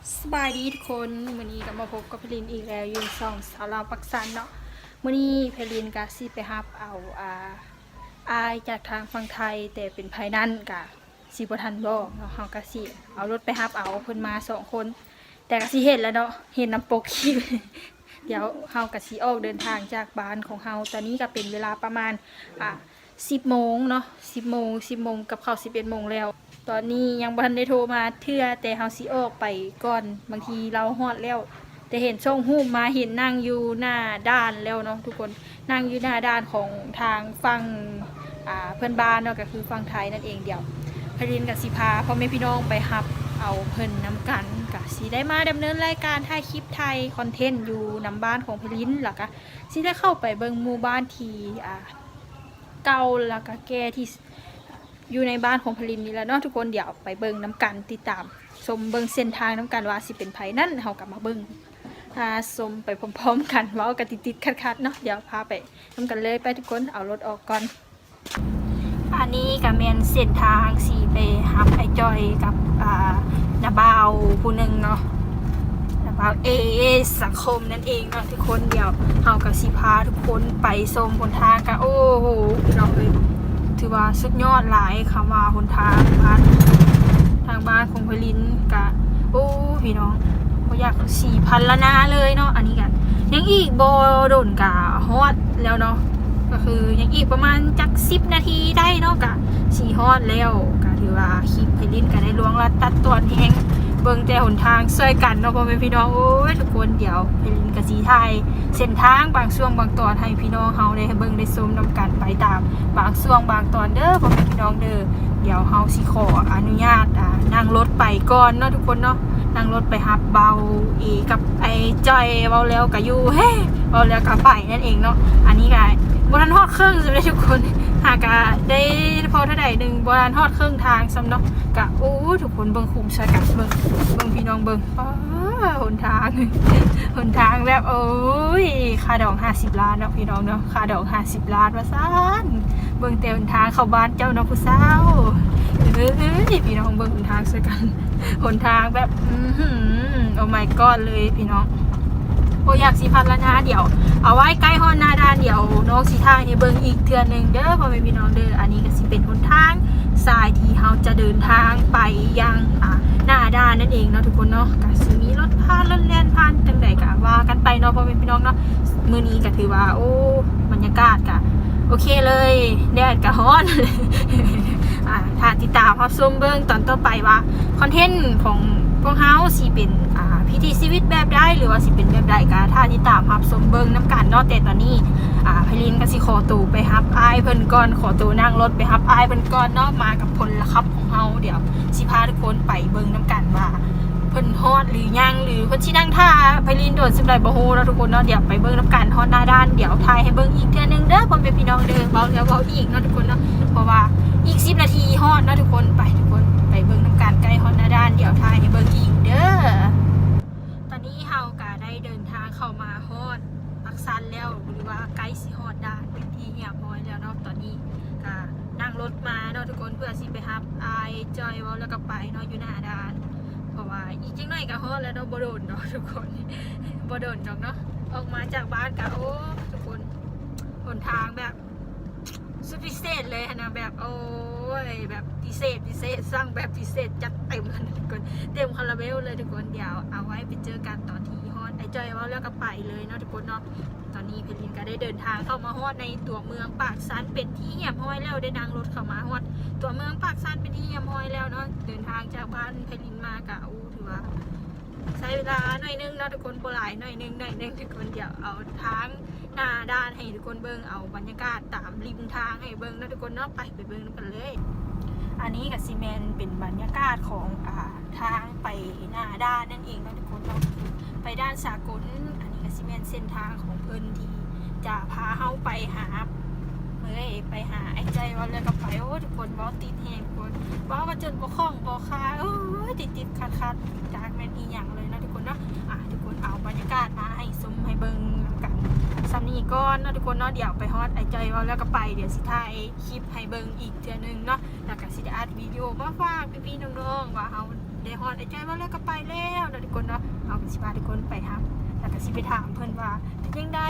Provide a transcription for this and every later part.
สบายดีทุกคนวันนี้ก็มาพบกับเพลินอีกแล้วยืนส่องสาวลาวปักสันเนาะวันนี้เพลินก็สิไปฮับเอาอายจากทางฝั่งไทยแต่เป็นภายนั่นกะสิบ่ทันบ่เนาะเฮาก็สิเอารถไปฮับเอาเพิ่นมา2 คน แต่ก็สิเห็นแล้วเนาะเห็นน้ำปกคลิป เดี๋ยวเฮาก็สิออกเดินทางจากบ้านของเฮาตอนนี้ก็เป็นเวลาประมาณ10 โมงเนาะ10 โมงกับเข้า11 โมงแล้วตอนนี้ยังบ่ทันได้โทรมาเทื่อแต่เฮาสิออกไปก่อนบางทีเราฮอดแล้วแต่เห็นส่งรูปมาเห็นนั่งอยู่หน้าด้านแล้วเนาะทุกคนนั่งอยู่หน้าด้านของทางฝั่งเพื่อนบ้านเนาะก็คือฝั่งไทยนั่นเองเดี๋ยวพรินกับสิพาพ่อแม่พี่น้องไปฮับเอาเพิ่นน้ำกันกับสิได้มาดำเนินรายการถ่ายคลิปไทยคอนเทนต์อยู่น้ำบ้านของพรินหรอคะสิได้เข้าไปเบิ่งหมู่บ้านที่เก่าแล้วก็แก่ที่อยู่ในบ้านของพลินนี่แหละเนาะทุกคนเดี๋ยวไปเบิ่งน้ำกันติดตามชมเบิ่งเส้นทางน้ำกันว่าสิเป็นไผนั่นเฮากลับมาเบิ่งชมไปพร้อมๆกันเว้ากันติดๆคัดๆเนาะเดี๋ยวพาไปน้ำกันเลยไปทุกคนเอารถออกก่อนอันนี้ก็แม่นเส้นทางสิไปฮับไอ้จอยกับนาบ่าวผู้นึงเนาะนาบ่าวสังคมนั่นเองเนาะทุกคนเดี๋ยวเฮาก็สิพาทุกคนไปชมบนทางกันโอ้โหเราเลยถือว่าสุดยอดหลายคำว่าหนทางทางบ้านของพลินกะโอ้พี่น้องก็อยาก4,000ละนาเลยเนาะอันนี้กันยังอีกโบโดนกะฮอดแล้วเนาะก็คือยังอีกประมาณจัก10 นาทีได้เนาะกะ4ฮอดแล้วกะถือว่าคลิปพลินกะได้ลวงลัดตัดตอนแห้งเบิ่งแต่หนทางช่วยกันเนาะพ่อแม่พี่น้องโอ้ยทุกคนเดี๋ยวพลินกะสีไทยเส้นทางบางช่วงบางตอนให้พี่น้องเฮาได้เบิ่งได้ชมนำกันไปตามบางช่วงบางตอนเด้อพ่อแม่พี่น้องเด้อเดี๋ยวเฮาสิขออนุญาตนั่งรถไปก่อนเนาะทุกคนเนาะนั่งรถไปฮับเบากับไอ้จอยเบาแล้วก็อยู่เฮ้เบาแล้วก็ไปนั่นเองเนาะอันนี้ก็บ่ทันฮอดครึ่งสำหรับทุกคนหากได้พอเท่าใดนึงบ่ทันฮอดครึ่งทางสำเนาะก็โอ้ทุกคนเบิ่งคุ้มซะกันเบิ่งพี่น้องเบิ่งหนทางหนทางแบบโอ้ยค่าดอก50 ล้านเนาะพี่น้องเนาะค่าดอก50 ล้านว่าซั่นเบิ่งแต่หนทางเข้าบ้านเจ้าเนาะผู้สาวพี่น้องเบิ่งหนทางซะกันหนทางแบบโอ้ my god เลยพี่น้องโอ้อยาก4,000ละนะเดี๋ยวเอาไว้ใกล้ฮอนหน้าด้านเดี๋ยวน้องสิถ่ายให้เบิ่งอีกเทื่อนึงเด้อพ่อแม่พี่น้องเด้ออันนี้ก็สิเป็นหนทางสายที่เฮาจะเดินทางไปยังหน้าด้านนั่นเองเนาะทุกคนเนาะก็สิมีรถผ่านรถแล่นผ่านจังใดก็ว่ากันไปเนาะพ่อแม่พี่น้องเนาะมื้อนี้ก็ถือว่าโอ้บรรยากาศก็โอเคเลยแดดก็ร้อนถ้าติดตามรับชมเบิ่งตอนต่อไปว่าคอนเทนต์ของพวกเฮาสิเป็นพิธีชีวิตแบบใดหรือว่าสิเป็นแบบใดก็ถ้าติดตามรับชมเบิ่งน้ำกันเนาะแต่ตอนนี้พลินก็สิขอตัวไปฮับอ้ายเพิ่นก่อนขอตัวนั่งรถไปฮับอ้ายเพิ่นก่อนเนาะมากับพลละครับของเฮาเดี๋ยวสิพาทุกคนไปเบิ่งน้ำกันว่าเพิ่นฮอดหรือยังหรือเพิ่นสินั่งท่าพลินโดนสิได้บ่ฮู้เนาะทุกคนเนาะเดี๋ยวไปเบิ่งน้ำกันฮอดหน้าด้านเดี๋ยวถ่ายให้เบิ่งอีกเทื่อนึงเด้อพ่อแม่พี่น้องเด้อเบาแล้วเบาอีกเนาะทุกคนเนาะเพราะว่าอีก10 นาทีฮอดเนาะทุกคนไปทุกคนไปเบิ่งน้ำกันใกล้ฮอดหน้าด้านเดี๋ยวถ่ายให้เบิ่งอีกเด้อตอนนี้เฮาก็ได้เดินทางเข้ามาฮอดปักสันแล้วหรือว่าใกล้สิฮอดด้านเป็นที่เรียบร้อยแล้วเนาะตอนนี้ก็นั่งรถมาเนาะทุกคนเพื่อสิไปรับอายจอยเว้าแล้วก็ไปเนาะอยู่หน้าด้านเพราะว่าอีกจังหน่อยก็ฮอดแล้วเนาะบ่โดนเนาะทุกคนบ่โดนดอกเนาะออกมาจากบ้านก็โอ้ทุกคนหนทางแบบสุดพิเศษเลยนะแบบโอ้ยแบบพิเศษสร้างแบบพิเศษจัดเต็มเลยทุกคนเต็มคาราเบลเลยทุกคนเดี๋ยวเอาไว้ไปเจอกันตอนที่ฮอดไอ้จอยว่าแล้วก็ไปเลยเนาะทุกคนเนาะตอนนี้เพลินก็ได้เดินทางเข้ามาฮอดในตัวเมืองปากสันเป็นที่เหี่ยมห้อยแล้วได้นั่งรถเข้ามาฮอดตัวเมืองปากสันเป็นที่เหี่ยมห้อยแล้วเนาะเดินทางจากบ้านเพลินมากะอู้ถือว่าใช้เวลาหน่อยนึงเนาะทุกคนโบราณหน่อยนึงทุกคนเดี๋ยวเอาทางหน้าด้านให้ทุกคนเบิ่งเอาบรรยากาศตามริมทางให้เบิ่งนะทุกคนเนาะไปเบิ่งกันเลยอันนี้กับซีเมนเป็นบรรยากาศของทางไปหน้าด้านนั่นเองนะทุกคนเนาะไปด้านสากลอันนี้กับซีเมนเส้นทางของเพิ่นที่จะพาเฮาไปหาไปหาไอ้ใจว่าแล้วก็ไปโอ้ทุกคนบอติดแหงคนบอก็จนบ่คล่องบ่คาโอ้ยติดคัดจากแม่นอีหยังเลยนะทุกคนเนาะทุกคนเอาบรรยากาศมาให้ชมให้เบิ่งกันซัมนี่ก่อนเนาะทุกคนเนาะเดี๋ยวไปฮอดไอ้ใจว่าแล้วก็ไปเดี๋ยวสิถ่ายคลิปให้เบิ่งอีกเทื่อนึงเนาะแล้วก็สิได้อัดวิดีโอมาฝากพี่ๆน้องๆว่าเฮา ได้ฮอดไอ้จ้อยว่าแล้วก็ไปแล้วเนาะทุกคนเนาะเอาสิพาทุกคนไปทำแล้วก็สิไปถามเพิ่นว่าเป็นจังได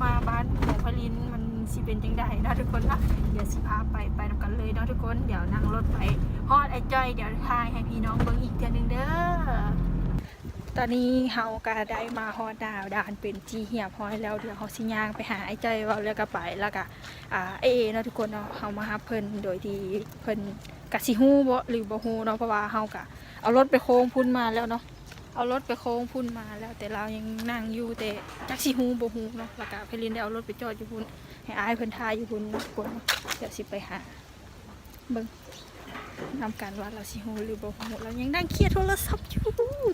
มาบ้านของพลินมันสิเป็นจังไดเนาะทุกคนเนาะเดี๋ยวสิพาไปนำกันเลยเนาะทุกคนเดี๋ยวนั่งรถไปฮอดไอ้จ้อยเดี๋ยวถ่ายให้พี่น้องเบิ่งอีกเทื่อนึงเด้อตอนนี้เฮาก็ได้มาฮอดด่านเป็นจีเหียบฮ้อยแล้วเดี๋ยวเฮาสิย่างไปหาไอ้จ้อยว่าแล้วก็ไปแล้วก็เนาะทุกคนเนาะเฮามาหาเพิ่นโดยที่เพิ่นกะสิฮู้บ่หรือบ่ฮู้เนาะเพราะว่าเฮากะเอารถไปโค้งพุ่นมาแล้วเนาะเอารถไปโค้งพุ่นมาแล้วแต่เรายังนั่งอยู่แต่จักสิฮู้บ่ฮู้เนาะแล้วก็เพลินได้เอารถไปจอดอยู่พุ่นให้อายเพิ่นทายอยู่พุ่นทุกคนเนาะเดี๋ยวสิไปหาเบิ่งนำกันว่าเราสิฮู้หรือบ่ฮู้เรายังนั่งเครียดโทรศัพท์อยู่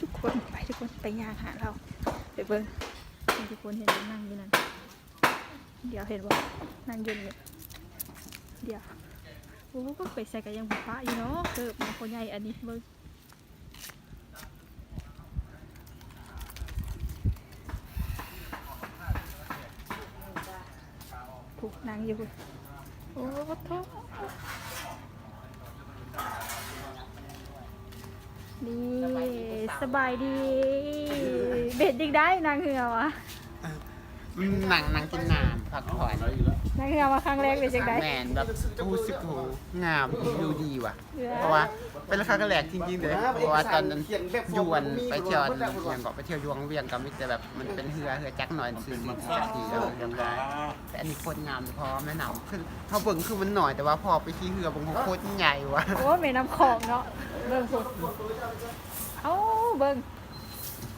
ทุกคนไปย่างหาเราไปเบิ่งให้ทุกคนเห็นนั่งอยู่นั่นเดี๋ยวเห็นว่านั่งอยู่นี่เดี๋ยวโอ้ก็ไปใส่กันยังป้าอยู่เนาะเกิดมาคนใหญ่อันนี้เบิ่งถูกนางอยู่โอ้โถนี่สบายดีเบ็ดดิกได้นางเหือวะ หนังกินน้ำพักผ่อน นางเหือมาครั้งแรกเป็นจังได แมนแบบทูสิบหูงามดูดีว่ะ เพราะว่าเป็นครั้งแรกจริงๆเลยเพราะว่าตอนนั้นยวนไปเที่ยวยังก็ไปเที่ยวยงเวียงก็มีแต่แบบมันเป็นเรือจักหน่อยซื้อสักทีแล้วเรียบร้อยแต่อันนี้โคตรงามพอแม่น้ำขึ้นเขาเบิ่งคือมันหน่อยแต่ว่าพอไปขี่เรือบางโคตรใหญ่ว่ะ โอ้แม่น้ำของเนาะเบิ่งพุ่นเอ้าเบิ่ง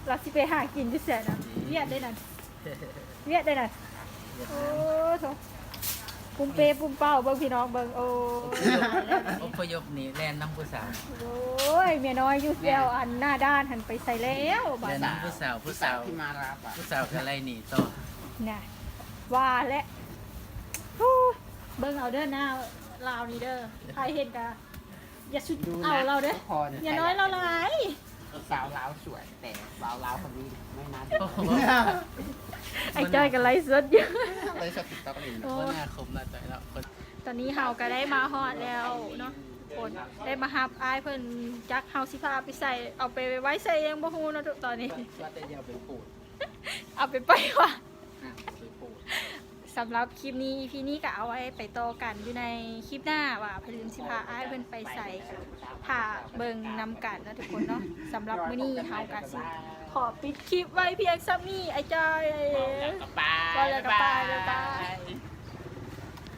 เราสิไปหากินที่แสนน่ะเวียดได้นั่นโอ้โถปุ่มเปปุ่มเป้าเบิ่งพี่น้องเบิ่งโอ้ อพยพนี่แล่นน้ำผู้สาว โอ้ยเมียน้อยอยู่เดียวอันหน้าด้านหันไปใส่แล้วบา แล่น ด น้ำผู้สาว ที่มารับอ่ะ ผู้สาวก็ไล่หนีต่อ น่ะว่าและฮู้เบิ่งเอาเด้อหน้าลาวนี่เด้อใครเห็นกะอย่าสุดเอาเราเด้ออย่าน้อยเราหลาย สาวลาวสวยแต่สาวลาวคนนี้ไม่น่า โอ้โห ไอ้จ้อยกับไลฟ์สดอยู่ เลยชอบติดต่อกัน คนหน้าคมหน้าใจแล้วคน ตอนนี้เฮาก็ได้มาฮอดแล้วเนาะคนได้มาหับอายเพิ่นจักเฮาสิพาไปใส่เอาไปไว้ใส่ยังบ่ฮู้เนาะตอนนี้ ว่าแต่อยาไปปูด เอาไปว่ะ ไปปูด สำหรับคลิปนี้ EP นี้ก็เอาไว้ไปต่อกันอยู่ในคลิปหน้าว่าพลินสิพาอายเพิ่นไปใส่ผ่าเบิ่งนำกันนะทุกคนเนาะสำหรับมื้อนี้เฮาก็สิขอปิดคลิปไว้เพียงซ้ำนี้ไอ้จ้อย กระป๋า ก็เลยกระปาย